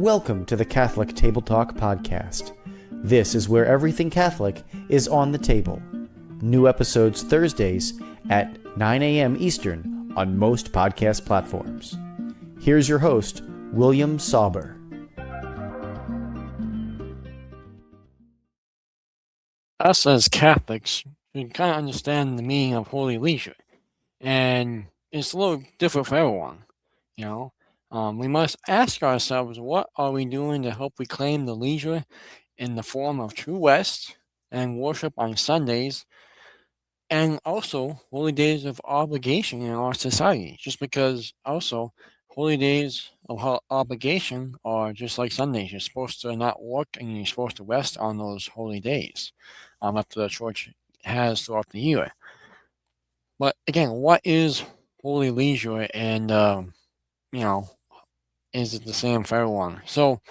Welcome to the Catholic Table Talk podcast. This is where everything Catholic is on the table. New episodes Thursdays at 9 a.m. Eastern on most podcast platforms. Here's your host, William Sauber. Us as Catholics, we kind of understand the meaning of Holy Leisure, and it's a little different for everyone, you know. We must ask ourselves, what are we doing to help reclaim the leisure in the form of true rest and worship on Sundays, and also holy days of obligation in our society? Just because also holy days of obligation are just like Sundays. You're supposed to not work and you're supposed to rest on those holy days that the church has throughout the year. But again, what is holy leisure, and is it the same for everyone? So,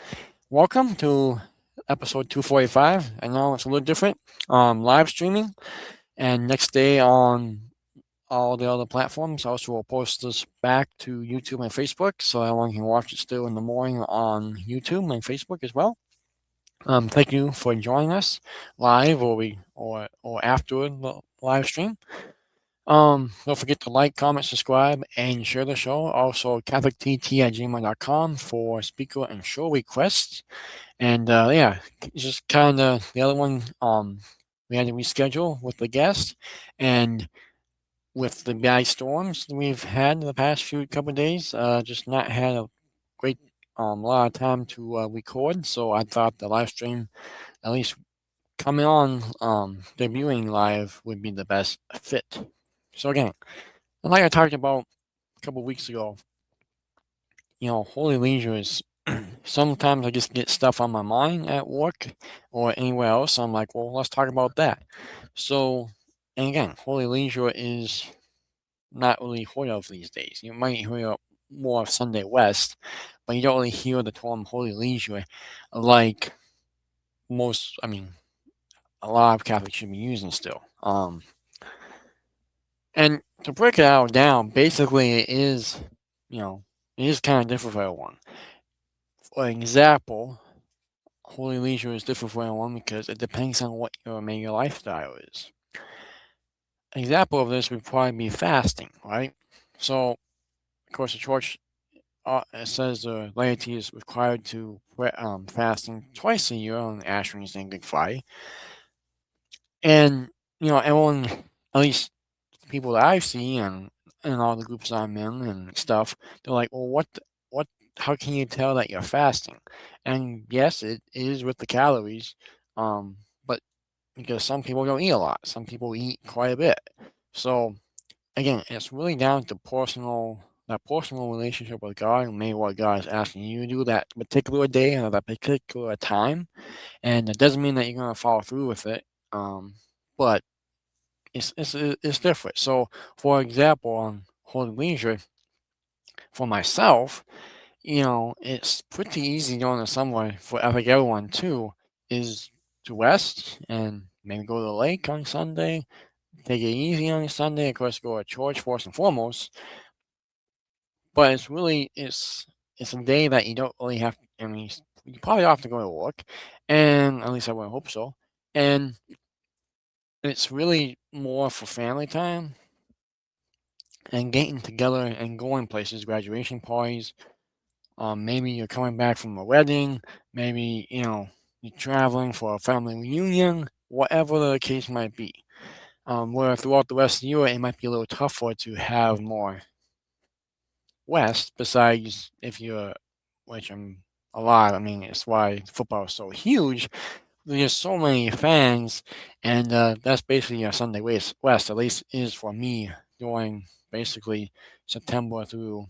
welcome to episode 245. I know it's a little different. Live streaming, and next day on all the other platforms. Also, we'll post this back to YouTube and Facebook, so everyone can watch it still in the morning on YouTube and Facebook as well. Thank you for joining us live or after the live stream. Don't forget to like, comment, subscribe, and share the show. Also, catholictt@gmail.com for speaker and show requests. And just kind of the other one. We had to reschedule with the guest, and with the bad storms we've had in the past couple of days, just not had a great lot of time to record. So I thought the live stream, at least coming on, debuting live, would be the best fit. So again, like I talked about a couple of weeks ago, Holy Leisure is sometimes I just get stuff on my mind at work or anywhere else. I'm like, well, let's talk about that. So, and again, Holy Leisure is not really heard of these days. You might hear more of Sunday West, but you don't really hear the term Holy Leisure like a lot of Catholics should be using still. And to break it out down, basically it is kind of different for everyone. For example, Holy Leisure is different for everyone because it depends on what your lifestyle is. An example of this would probably be fasting, right? So, of course, the church it says the laity is required to fasting twice a year on Ash Wednesday and Good Friday. And, everyone, at least people that I've seen and all the groups I'm in and stuff, they're like, well, how can you tell that you're fasting? And yes, it is with the calories, but because some people don't eat a lot, some people eat quite a bit. So again, it's really down to that personal relationship with God, and maybe what God is asking you to do that particular day or that particular time. And it doesn't mean that you're gonna follow through with it, but it's different. So, for example, on Holy Leisure, for myself, it's pretty easy during the summer for I think everyone too, is to rest and maybe go to the lake on Sunday, take it easy on Sunday, of course go to church first and foremost. But it's a day that you don't really have. You probably have to go to work, and at least I would hope so. And it's really more for family time and getting together and going places, graduation parties. Maybe you're coming back from a wedding. Maybe you're traveling for a family reunion. Whatever the case might be. Where throughout the rest of the year, it might be a little tougher to have more West, besides if you're, which I'm a lot, it's why football is so huge. There's so many fans, and that's basically a Sunday West, at least is for me, during basically September through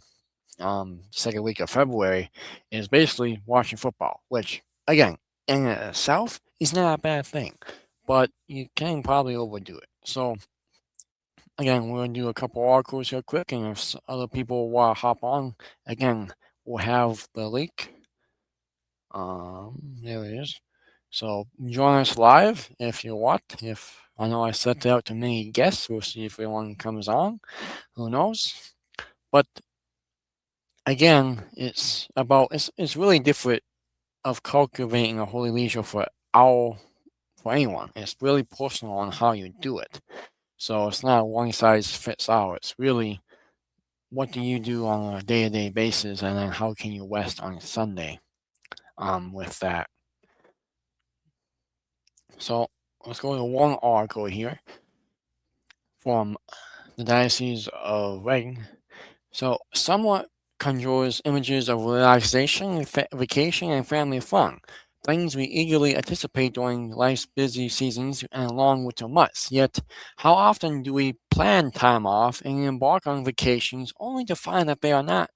second week of February, is basically watching football, which, again, in itself is not a bad thing, but you can probably overdo it. So, again, we're going to do a couple articles here quick, and if other people want to hop on, again, we'll have the link. There it is. So join us live if you want. If I know I set out to many guests, we'll see if anyone comes on. Who knows? But again, it's really different of cultivating a holy leisure for anyone. It's really personal on how you do it. So it's not one size fits all. It's really what do you do on a day-to-day basis, and then how can you rest on Sunday with that. So let's go to one article here from the Diocese of Reading. So somewhat conjures images of relaxation, vacation, and family fun, things we eagerly anticipate during life's busy seasons and long winter months. Yet, how often do we plan time off and embark on vacations only to find that they are not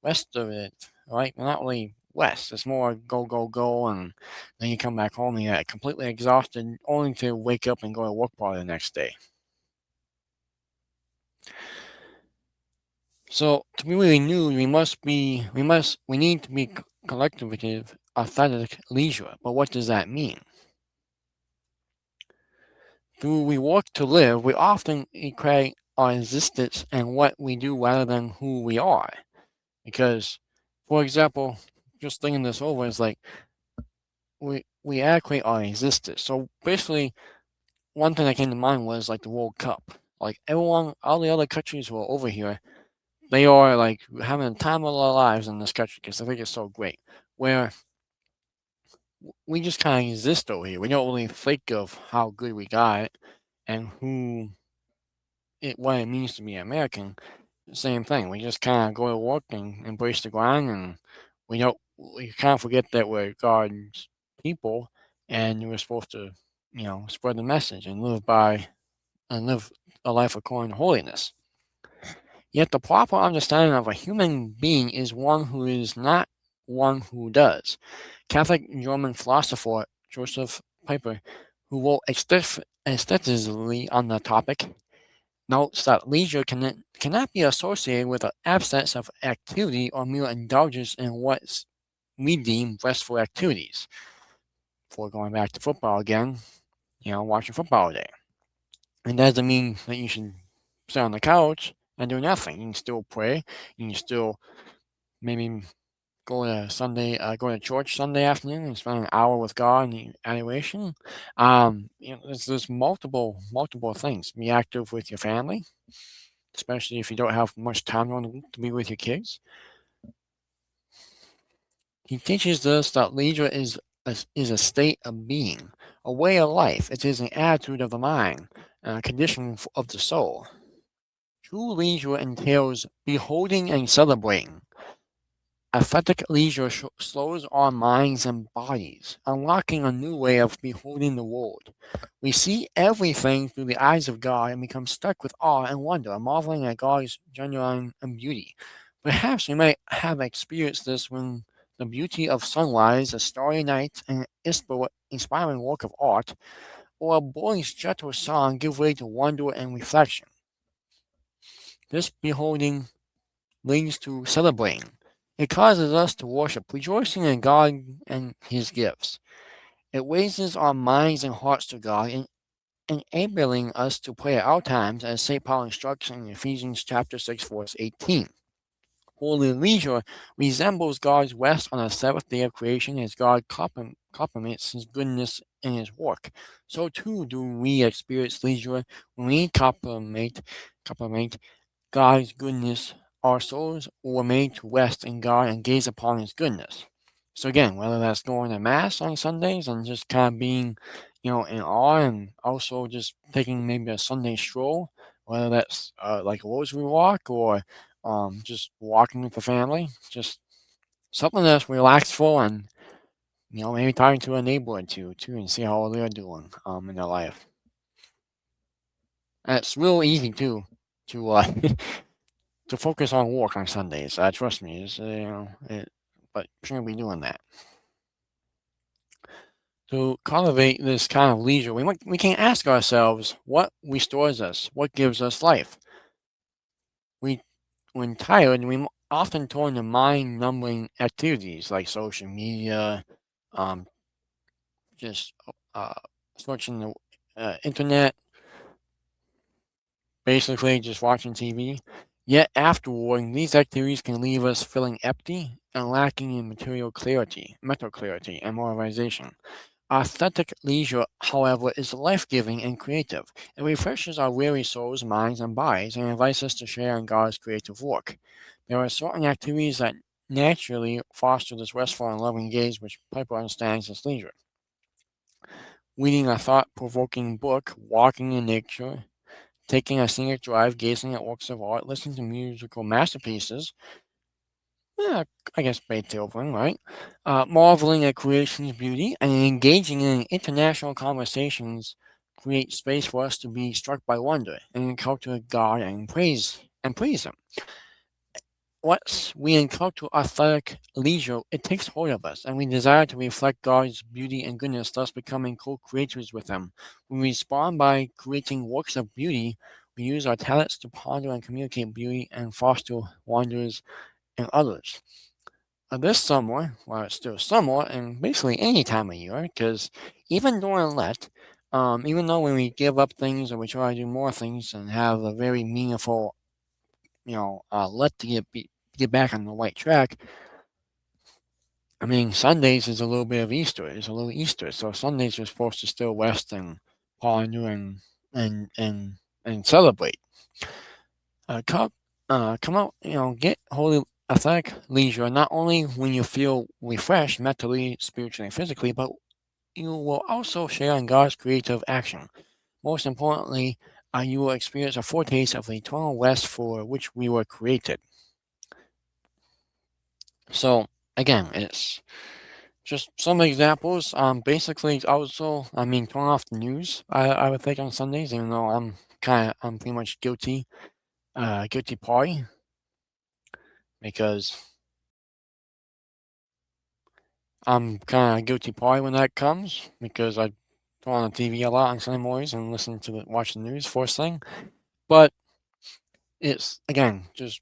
restorative, right? They're not really rest. It's more go, go, go, and then you come back home and you're completely exhausted, only to wake up and go to work probably the next day. So to be really new, we need to be collective, authentic leisure. But what does that mean? Through we work to live, we often equate our existence and what we do rather than who we are. Because, for example, just thinking this over is like we equate our existence. So basically, one thing that came to mind was like the World Cup. Like everyone, all the other countries who are over here, they are like having the time of their lives in this country because I think it's so great. Where we just kind of exist over here. We don't really think of how good we got and what it means to be American. Same thing. We just kind of go to work and embrace the grind, and we kind of forget that we're God's people, and we're supposed to, spread the message and live a life according to holiness. Yet the proper understanding of a human being is one who is not one who does. Catholic German philosopher Joseph Pieper, who wrote extensively on the topic, notes that leisure cannot be associated with an absence of activity or mere indulgence in what we deem restful activities. For going back to football again, watching football all day. It doesn't mean that you should sit on the couch and do nothing. You can still pray. You can still maybe go to church Sunday afternoon and spend an hour with God in the adoration. There's multiple things. Be active with your family, especially if you don't have much time during the week to be with your kids. He teaches us that leisure is a state of being, a way of life. It is an attitude of the mind, a condition of the soul. True leisure entails beholding and celebrating. Aesthetic leisure slows our minds and bodies, unlocking a new way of beholding the world. We see everything through the eyes of God and become struck with awe and wonder, marveling at God's genuine beauty. Perhaps we might have experienced this when the beauty of sunrise, a starry night, an inspiring work of art, or a boy's gentle song give way to wonder and reflection. This beholding leads to celebrating. It causes us to worship, rejoicing in God and His gifts. It raises our minds and hearts to God, enabling us to pray at all times, as St. Paul instructs in Ephesians chapter 6, verse 18. Holy leisure resembles God's rest on the seventh day of creation as God complements His goodness in His work. So too do we experience leisure when we complement God's goodness. Our souls were made to rest in God and gaze upon His goodness. So again, whether that's going to Mass on Sundays and just kind of being, in awe, and also just taking maybe a Sunday stroll, whether that's like a rosary walk or just walking with the family, just something that's relaxful, and maybe talking to a neighbor or two too, and see how they're doing in their life. And it's real easy too to to focus on work on Sundays. Trust me, but shouldn't be doing that. To cultivate this kind of leisure, we can ask ourselves what restores us, what gives us life. When tired, we often turn to mind-numbing activities like social media, just searching the internet, basically just watching TV. Yet afterward, these activities can leave us feeling empty and lacking in mental clarity, and moralization. Aesthetic leisure, however, is life-giving and creative. It refreshes our weary souls, minds, and bodies, and invites us to share in God's creative work. There are certain activities that naturally foster this restful and loving gaze, which Piper understands as leisure. Reading a thought-provoking book, walking in nature, taking a scenic drive, gazing at works of art, listening to musical masterpieces, yeah, I guess Beethoven, right? Marveling at creation's beauty and engaging in international conversations create space for us to be struck by wonder and encounter God and praise Him. Once we encounter aesthetic leisure, it takes hold of us, and we desire to reflect God's beauty and goodness, thus becoming co-creators with Him. We respond by creating works of beauty. We use our talents to ponder and communicate beauty and foster wonders in others. This summer, well, it's still summer, and basically any time of year, because even during Lent, even though when we give up things or we try to do more things and have a very meaningful, Lent to get back on the right track, I mean, Sundays is a little bit of Easter. It's a little Easter, so Sundays are supposed to still rest and ponder and celebrate. Come out, get holy athletic leisure not only when you feel refreshed mentally, spiritually, and physically, but you will also share in God's creative action. Most importantly, you will experience a foretaste of the eternal rest for which we were created. So, again, it's just some examples. Basically, also, turn off the news. I would think on Sundays, even though I'm pretty much guilty party, because I'm kind of guilty party when that comes, because I turn on the TV a lot on Sunday mornings and watch the news first thing. But it's again just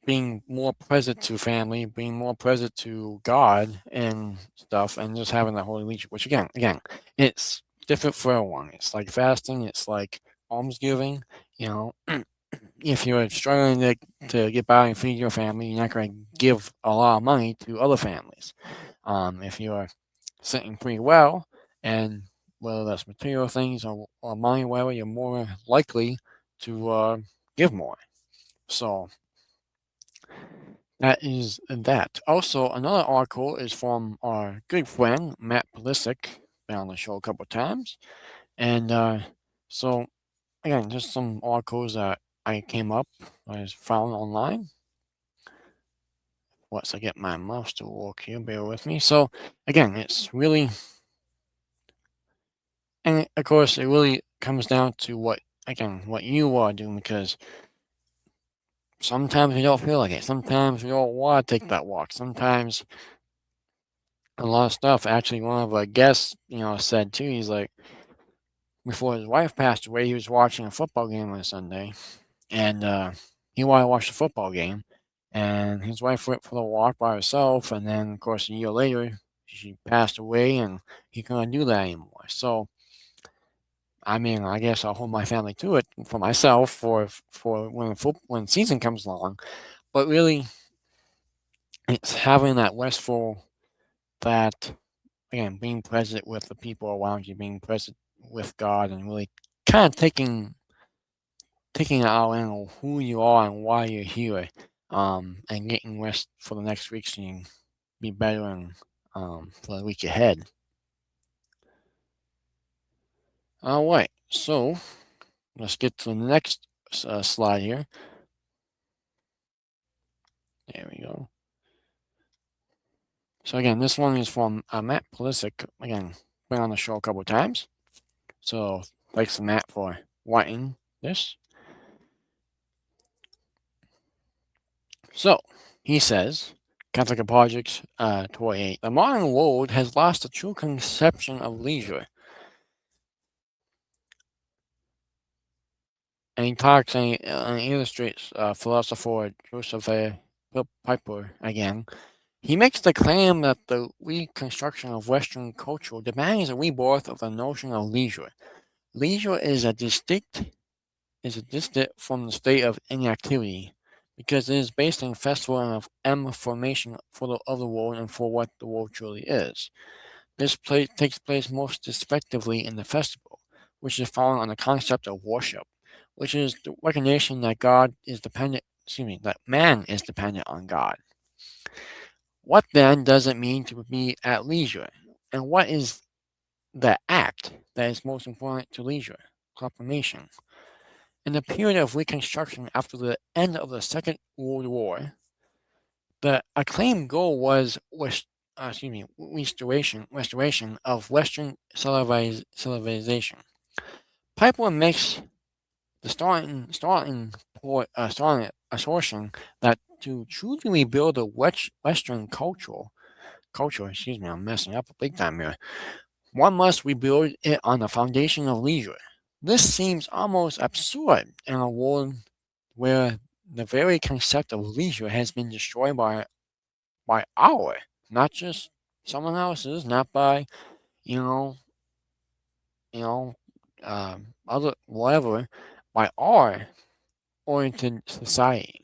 being more present to family, being more present to God and stuff, and just having that holy leisure. Which again, it's different for everyone. It's like fasting. It's like almsgiving. You know, if you're struggling to get by and feed your family, you're not going to give a lot of money to other families. If you're sitting pretty well, and whether that's material things or money, whatever, you're more likely to give more. So that is that. Also, another article is from our good friend Matt Pulisic, been on the show a couple of times, and so again, just some articles that I found online. Once I get my mouse to work here, bear with me. So again, it's really, and of course, it really comes down to what you are doing, because sometimes we don't feel like it. Sometimes we don't want to take that walk. Sometimes a lot of stuff. Actually, one of our guests, said too. He's like, before his wife passed away, he was watching a football game on Sunday, and he wanted to watch the football game, and his wife went for the walk by herself, and then of course a year later she passed away, and he couldn't do that anymore. So I guess I'll hold my family to it for myself for when season comes along. But really, it's having that restful, that again, being present with the people around you, being present with God, and really kind of taking out in who you are and why you're here, and getting rest for the next week so you can be better and for the week ahead. All right, so let's get to the next slide here. There we go. So again, this one is from Matt Pulisic. Again, been on the show a couple of times. So thanks to Matt for writing this. So he says, Catholic Apologetics 28. The modern world has lost the true conception of leisure. And he talks and illustrates philosopher Joseph Piper again. He makes the claim that the reconstruction of Western culture demands a rebirth of the notion of leisure. Leisure is distinct from the state of inactivity, because it is based on festival and affirmation of the world and for what the world truly is. This takes place most respectively in the festival, which is founded on the concept of worship, which is the recognition that that man is dependent on God. What then does it mean to be at leisure? And what is the act that is most important to leisure? Proclamation. In the period of Reconstruction after the end of the Second World War, the acclaimed goal was restoration of Western civilization. Piper makes the starting assertion that to truly rebuild the Western culture, I'm messing up a big time here. One must rebuild it on the foundation of leisure. This seems almost absurd in a world where the very concept of leisure has been destroyed by our, not just someone else's, not by, you know, you know, other whatever, by our oriented society,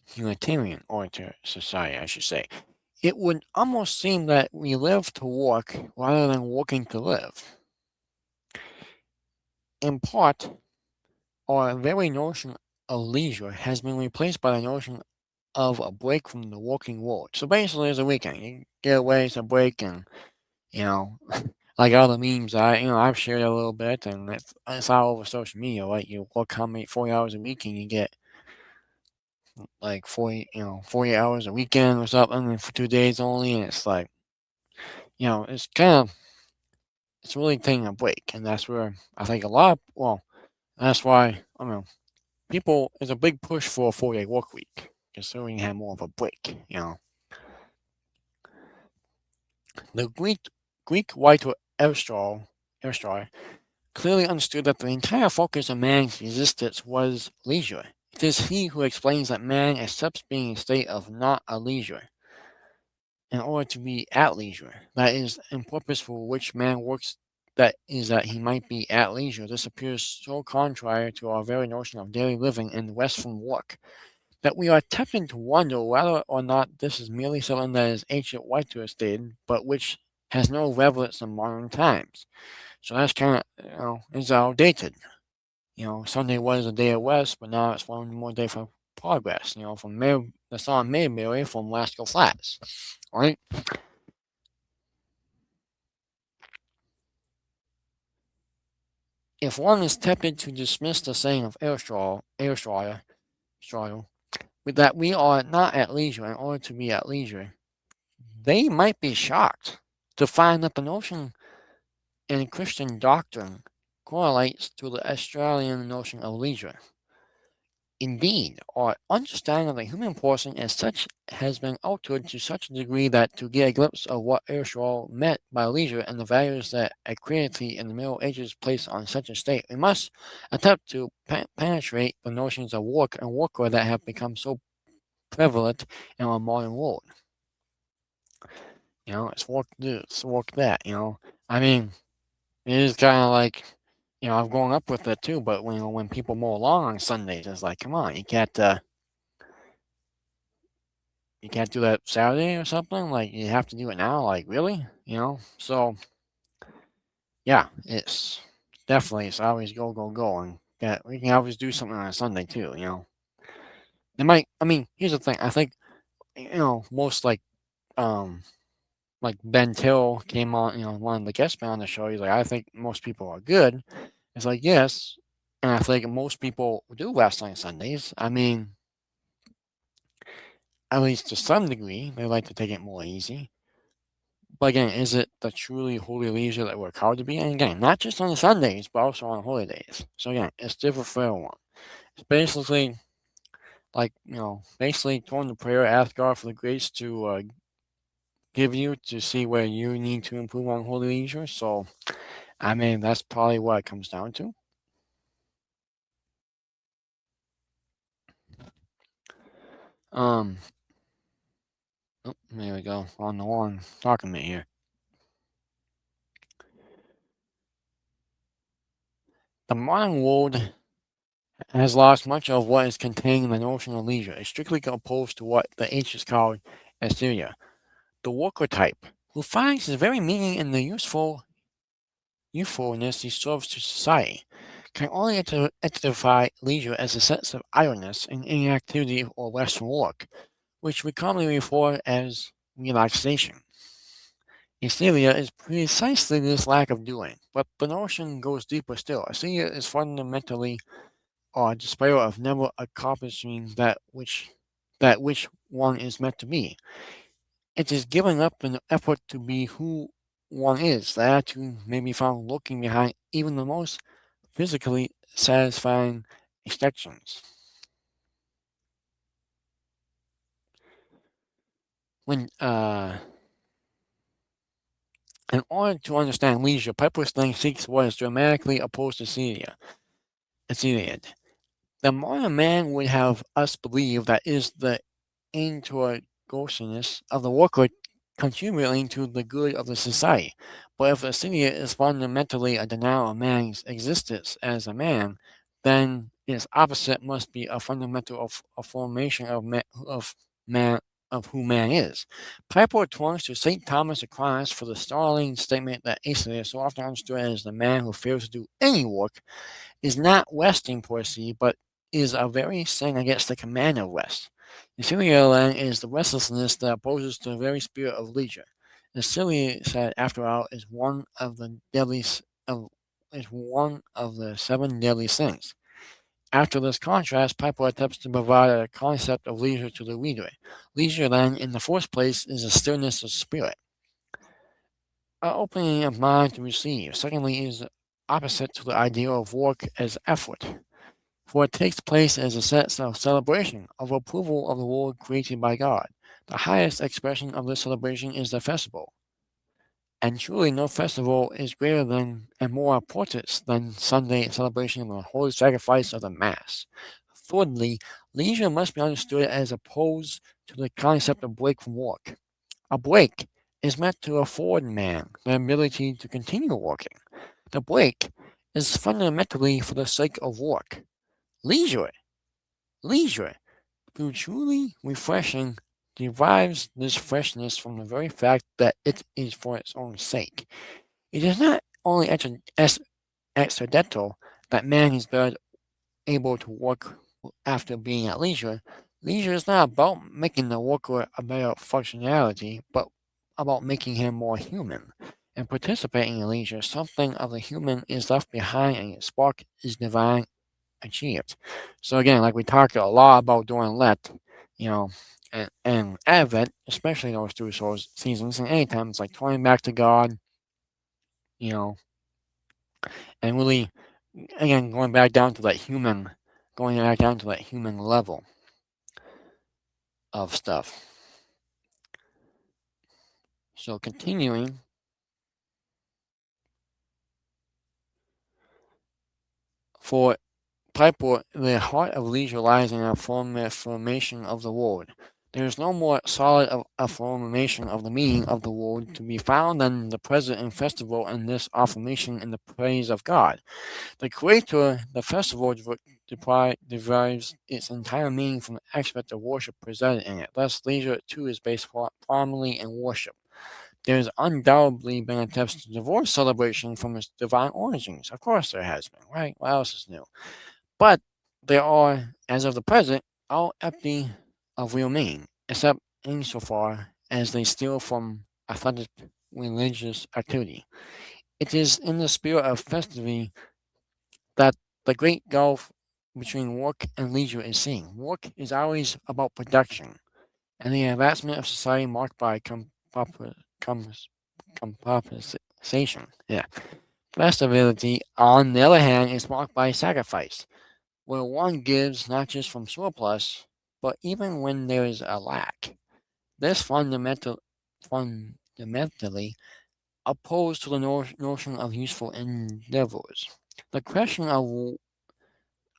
humanitarian oriented society, I should say. It would almost seem that we live to work rather than working to live. In part, our very notion of leisure has been replaced by the notion of a break from the working world. So basically, it's a weekend. You get away, it's a break, and you know, like all the memes, I've shared a little bit, and it's all over social media. Right, you work how many 40 hours a week, and you get like 40 hours a weekend or something for 2 days only, and it's like, it's kind of it's really taking a break, and that's where I think that's why people there's a big push for a 4-day work week, just so we can have more of a break. The Greek writer Aristotle clearly understood that the entire focus of man's existence was leisure. It is he who explains that man accepts being in a state of not a leisure in order to be at leisure. That is, in purpose for which man works, that is that he might be at leisure. This appears so contrary to our very notion of daily living and rest from work, that we are tempted to wonder whether or not this is merely something that is ancient writers stated, but which has no relevance in modern times. So that's kind of, it's outdated. Sunday was a day of rest, but now it's one more day for progress. From the song Mayberry from Rascal Flats, right? If one is tempted to dismiss the saying of Aristotle, that we are not at leisure in order to be at leisure, they might be shocked to find that the notion in Christian doctrine correlates to the Australian notion of leisure. Indeed, our understanding of the human person as such has been altered to such a degree that to get a glimpse of what Aristotle meant by leisure and the values that equity in the Middle Ages placed on such a state, we must attempt to penetrate the notions of work and worker that have become so prevalent in our modern world. It's work this, it's work that, I mean, it is kind of like, I've grown up with it too, but when people mow along on Sundays, it's like, come on, you can't do that Saturday or something? Like, you have to do it now? Like, really? So, yeah, it's always go, go, go. And yeah, we can always do something on a Sunday too. Here's the thing. I think, most like Ben Till came on, one of the guests on the show. He's like, I think most people are good. It's like, yes. And I think most people do rest on Sundays. At least to some degree, they like to take it more easy. But again, is it the truly holy leisure that we're called to be? And again, not just on Sundays, but also on holy days. So again, it's different for everyone. It's basically basically turn to prayer, ask God for the grace to give you to see where you need to improve on holy leisure. So, that's probably what it comes down to. There we go. On the long talking me here. The modern world has lost much of what is contained in the notion of leisure, is strictly opposed to what the ancients called Assyria, the worker type, who finds his very meaning in the usefulness he serves to society, can only identify leisure as a sense of idleness and inactivity or rest from work, which we commonly refer as relaxation. Assyria is precisely this lack of doing, but the notion goes deeper still. Assyria is fundamentally despair of never accomplishing that which one is meant to be. It is giving up an effort to be who one is. The attitude may be found looking behind even the most physically satisfying extractions. When In order to understand leisure, Piper's then seeks what is dramatically opposed to Celia. The modern man would have us believe that is the antagonism of the worker contributing to the good of the society. But if Assyria is fundamentally a denial of man's existence as a man, then its opposite must be a fundamental affirmation man of who man is. Piper turns to St. Thomas Aquinas for the startling statement that Assyria, so often understood as the man who fails to do any work, is not resting per se, but is a very sin against the command of rest. Assyria then is the restlessness that opposes to the very spirit of leisure. Assyria said, after all, is one of the seven deadly sins. After this contrast, Piper attempts to provide a concept of leisure to the reader. Leisure, then, in the first place, is a stillness of spirit, an opening of mind to receive. Secondly, is opposite to the idea of work as effort, for it takes place as a sense of celebration, of approval of the world created by God. The highest expression of this celebration is the festival, and truly no festival is greater than and more important than Sunday celebration of the holy sacrifice of the Mass. Thirdly, leisure must be understood as opposed to the concept of break from work. A break is meant to afford man the ability to continue working. The break is fundamentally for the sake of work. Leisure, through truly refreshing, derives this freshness from the very fact that it is for its own sake. It is not only accidental that man is better able to work after being at leisure. Leisure is not about making the worker a better functionality, but about making him more human. And participating in leisure, something of the human is left behind and its spark is divine achieved. So again, like we talked a lot about during Lent, you know, and Advent, especially those two seasons, and anytime it's like turning back to God, you know, and really, again, going back down to that human level of stuff. So continuing, for Piper, the heart of leisure lies in a affirmation of the word. There is no more solid affirmation of the meaning of the word to be found than the present in festival and this affirmation in the praise of God. The Creator, the festival derives its entire meaning from the aspect of worship presented in it. Thus, leisure too is based primarily in worship. There has undoubtedly been attempts to divorce celebration from its divine origins. Of course, there has been, right? What else is new? But they are, as of the present, all empty of real meaning, except insofar as they steal from authentic religious activity. It is in the spirit of festivity that the great gulf between work and leisure is seen. Work is always about production, and the advancement of society marked by compensation. Yeah. Festivity, on the other hand, is marked by sacrifice, where one gives not just from surplus, but even when there is a lack. This fundamentally opposed to the notion of useful endeavors. The question of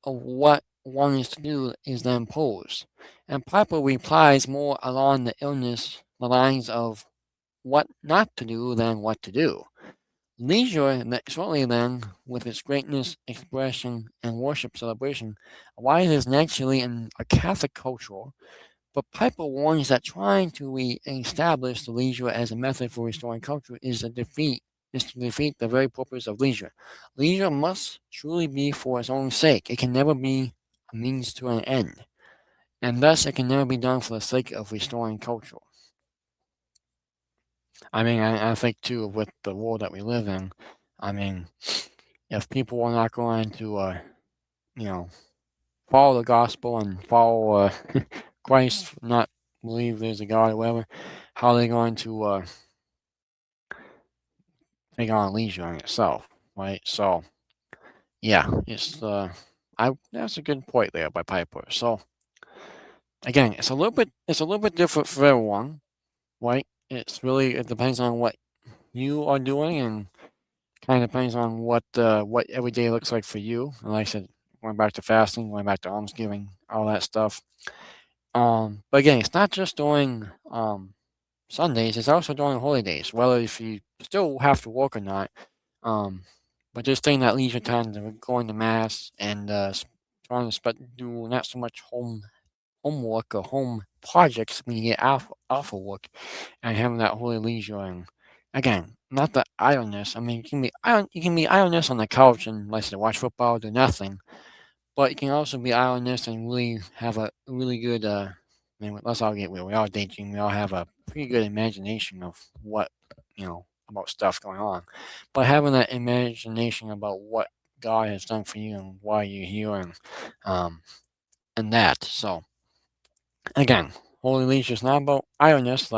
what one is to do is then posed, and Piper replies more along the lines of what not to do than what to do. Leisure, certainly then, with its greatness, expression, and worship celebration, arises naturally in a Catholic culture, but Piper warns that trying to re-establish the leisure as a method for restoring culture is to defeat the very purpose of leisure. Leisure must truly be for its own sake. It can never be a means to an end, and thus it can never be done for the sake of restoring culture. I mean, I think too, with the world that we live in, I mean, if people are not going to, follow the gospel and follow Christ, not believe there's a God or whatever, how are they going to take on leisure in itself, right? So, yeah, that's a good point there by Piper. So, again, it's a little bit different for everyone, right? It depends on what you are doing, and kind of depends on what every day looks like for you. And like I said, going back to fasting, going back to almsgiving, all that stuff. But again, it's not just during Sundays; it's also during holy days. Whether if you still have to work or not, but just taking that leisure time to going to mass and trying to do not so much homework or home projects when you get off of work, and having that holy leisure. And again, not the idleness. I mean, you can be idleness on the couch and like I said, watch football, do nothing. But you can also be idleness and really have a really good. I mean, let's all get real. We all daydream. We all have a pretty good imagination of what about stuff going on. But having that imagination about what God has done for you and why you're here, and that. So again, holy leisure is not about idleness.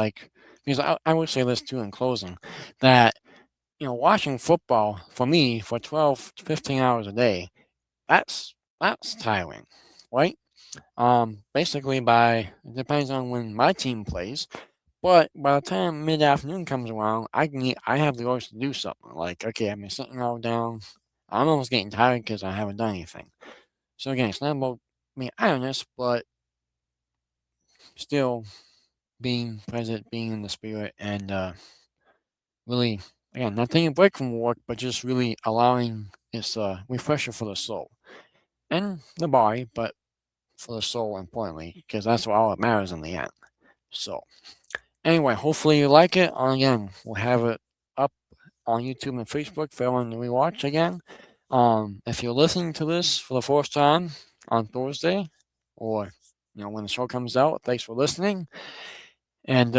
Because I would say this too in closing, that watching football for me for 12 to 15 hours a day, that's tiring, right? Basically it depends on when my team plays, but by the time mid-afternoon comes around, I have the urge to do something. Like, okay, I've been sitting all down. I'm almost getting tired because I haven't done anything. So again, it's not about being idleness, but still being present, being in the spirit, and really, again, not taking a break from work, but just really allowing this refresher for the soul and the body, but for the soul, importantly, because that's what all that matters in the end. So, anyway, hopefully you like it. Again, we'll have it up on YouTube and Facebook for everyone to rewatch again. If you're listening to this for the first time on Thursday, or when the show comes out, thanks for listening. And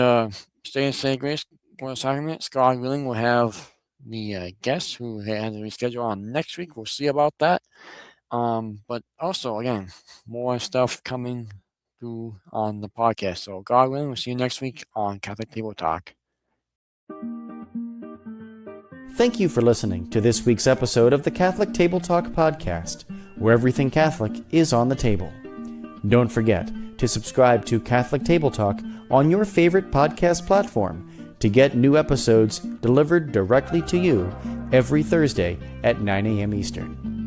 stay and say grace for the sacraments. God willing, we'll have the guest who had to reschedule on next week. We'll see about that. But also, again, more stuff coming through on the podcast. So God willing, we'll see you next week on Catholic Table Talk. Thank you for listening to this week's episode of the Catholic Table Talk podcast, where everything Catholic is on the table. Don't forget to subscribe to Catholic Table Talk on your favorite podcast platform to get new episodes delivered directly to you every Thursday at 9 a.m. Eastern.